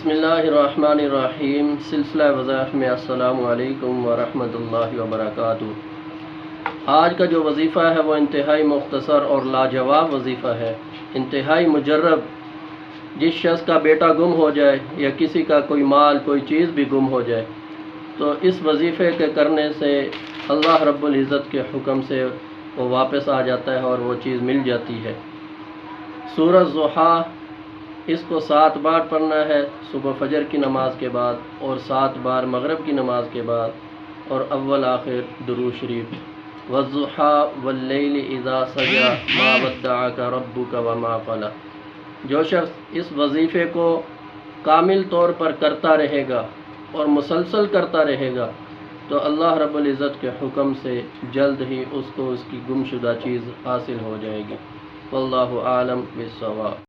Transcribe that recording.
بسم اللہ الرحمن الرحیم۔ سلسلہ وظائف میں السلام علیکم ورحمۃ اللہ وبرکاتہ۔ آج کا جو وظیفہ ہے وہ انتہائی مختصر اور لاجواب وظیفہ ہے، انتہائی مجرب۔ جس شخص کا بیٹا گم ہو جائے یا کسی کا کوئی مال کوئی چیز بھی گم ہو جائے تو اس وظیفے کے کرنے سے اللہ رب العزت کے حکم سے وہ واپس آ جاتا ہے اور وہ چیز مل جاتی ہے۔ سورۃ ضحیٰ، اس کو 7 بار پڑھنا ہے، صبح فجر کی نماز کے بعد اور 7 بار مغرب کی نماز کے بعد، اور اول آخر درود شریف۔ والضحیٰ واللیل اذا سجی ما ودعک ربک وما قلی۔ جو شخص اس وظیفے کو کامل طور پر کرتا رہے گا اور مسلسل کرتا رہے گا تو اللہ رب العزت کے حکم سے جلد ہی اس کو اس کی گم شدہ چیز حاصل ہو جائے گی۔ واللہ اعلم بالصواب۔